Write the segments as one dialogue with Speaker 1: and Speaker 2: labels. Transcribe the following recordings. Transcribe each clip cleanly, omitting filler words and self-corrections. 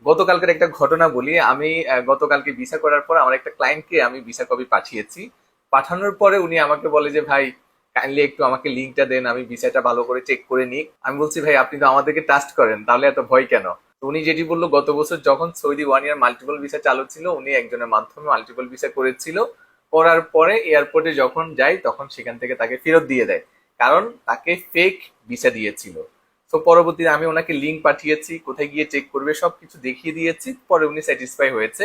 Speaker 1: গতকালকের একটা ঘটনা বলি। আমি গতকালকে ভিসা করার পর আমার একটা ক্লায়েন্টকে আমি ভিসা কপি পাঠিয়েছি। পাঠানোর পরে উনি আমাকে বলে যে ভাই কাইন্ডলি একটু আমাকে লিঙ্কটা দেন, আমি ভিসাটা ভালো করে চেক করে নিই। আমি বলছি ভাই আপনি তো আমাদেরকে ট্রাস্ট করেন, তাহলে এত ভয় কেন? তো উনি যেটি বললো, গত বছর যখন সৌদি 1 ইয়ার মাল্টিপল ভিসা চালু ছিল, উনি একজনের মাধ্যমে মাল্টিপল ভিসা করেছিল। করার পরে এয়ারপোর্টে যখন যায় তখন সেখান থেকে তাকে ফেরত দিয়ে দেয়, কারণ তাকে ফেক ভিসা দিয়েছিল। তো পরবর্তীতে আমি ওনাকে লিঙ্ক পাঠিয়েছি, কোথায় গিয়ে চেক করবে সবকিছু দেখিয়ে দিয়েছি, পরে উনি স্যাটিসফাই হয়েছে।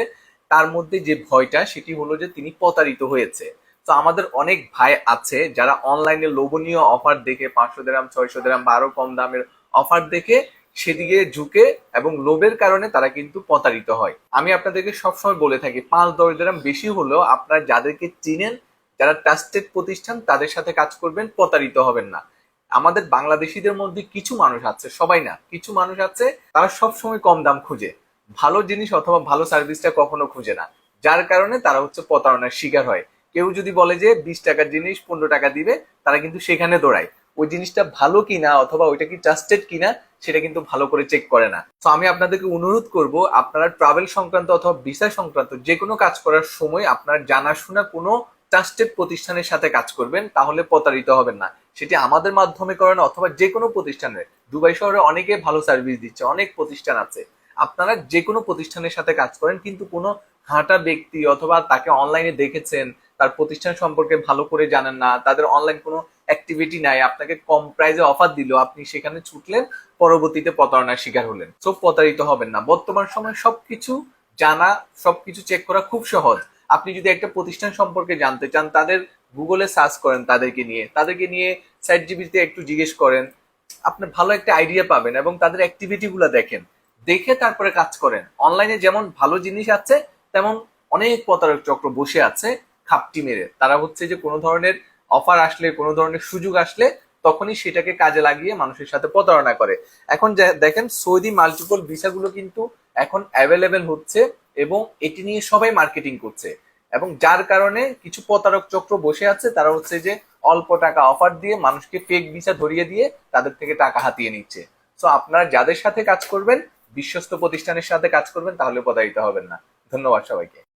Speaker 1: তার মধ্যে যে ভয়টা সেটি হলো যে তিনি প্রতারিত হয়েছে। তো আমাদের অনেক ভাই আছে যারা অনলাইনে লোভনীয় অফার দেখে 500 দিরহাম, 600 দিরহাম বা আরো কম দামের অফার দেখে সেদিকে ঝুঁকে এবং লোভের কারণে তারা কিন্তু প্রতারিত হয়। আমি আপনাদেরকে সবসময় বলে থাকি 5-10 দিরহাম বেশি হলেও আপনারা যাদেরকে চিনেন, যারা ট্রাস্টেড প্রতিষ্ঠান, তাদের সাথে কাজ করবেন, প্রতারিত হবেন না। আমাদের বাংলাদেশিদের মধ্যে কিছু মানুষ আছে, সবাই না, কিছু মানুষ আছে তারা সবসময় কম দাম খুঁজে, ভালো জিনিস অথবা ভালো সার্ভিসটা কখনো খুঁজে না। যার কারণে তারা হচ্ছে প্রতারণার শিকার হয়। কেউ যদি বলে যে 20 টাকার জিনিস 15 টাকা দিবে, তারা কিন্তু সেখানে দৌড়ায়। ওই জিনিসটা ভালো কিনা অথবা ওইটা কি ট্রাস্টেড কিনা সেটা কিন্তু ভালো করে চেক করে না। তো আমি আপনাদেরকে অনুরোধ করব, আপনারা ট্রাভেল সংক্রান্ত অথবা ভিসা সংক্রান্ত যে কোনো কাজ করার সময় আপনার জানাশোনা কোনো ট্রাস্টেড প্রতিষ্ঠানের সাথে কাজ করবেন, তাহলে প্রতারিত হবেন না। সেটি আমাদের মাধ্যমে করেন অথবা যে কোনো প্রতিষ্ঠানের। দুবাই শহরে অনেকে ভালো সার্ভিস দিচ্ছে, অনেক প্রতিষ্ঠান আছে। আপনারা যে কোনো প্রতিষ্ঠানের সাথে কাজ করেন, কিন্তু কোনো হাঁটা ব্যক্তি অথবা তাকে অনলাইনে দেখেছেন, তার প্রতিষ্ঠান সম্পর্কে ভালো করে জানেন না, তাদের অনলাইন কোনো অ্যাক্টিভিটি নাই, আপনাকে কম প্রাইসে অফার দিল, আপনি সেখানে ছুটলেন, পরবর্তীতে প্রতারণার শিকার হলেন। সো প্রতারিত হবেন না। বর্তমান সময় সবকিছু জানা, সবকিছু চেক করা খুব সহজ। আপনি যদি একটা প্রতিষ্ঠান সম্পর্কে জানতে চান, তাদের গুগলে সার্চ করেন, তাদেরকে নিয়ে চ্যাট জিপিটিতে একটু জিজ্ঞেস করেন, আপনি ভালো একটা আইডিয়া পাবেন এবং তাদের অ্যাক্টিভিটি গুলা দেখেন, দেখে তারপরে কাজ করেন। অনলাইনে যেমন ভালো জিনিস আছে, তেমন অনেক প্রতারক চক্র বসে আছে খাপটি মেরে। তারা হচ্ছে যে কোনো ধরনের অফার আসলে, কোনো ধরনের সুযোগ আসলে তখনই সেটাকে কাজে লাগিয়ে মানুষের সাথে প্রতারণা করে। এখন দেখেন সৌদি মাল্টিপল ভিসাগুলো কিন্তু এখন অ্যাভেলেবেল হচ্ছে এবং এটি নিয়ে সবাই মার্কেটিং করছে। এবং যার কারণে কিছু প্রতারক চক্র বসে আছে, তারা হচ্ছে যে অল্প টাকা অফার দিয়ে মানুষকে ফেক ভিসা ধরিয়ে দিয়ে তাদের থেকে টাকা হাতিয়ে নিচ্ছে। সো আপনারা যাদের সাথে কাজ করবেন, বিশ্বস্ত প্রতিষ্ঠানের সাথে কাজ করবেন, তাহলে প্রতারিত হবেন না। ধন্যবাদ সবাইকে।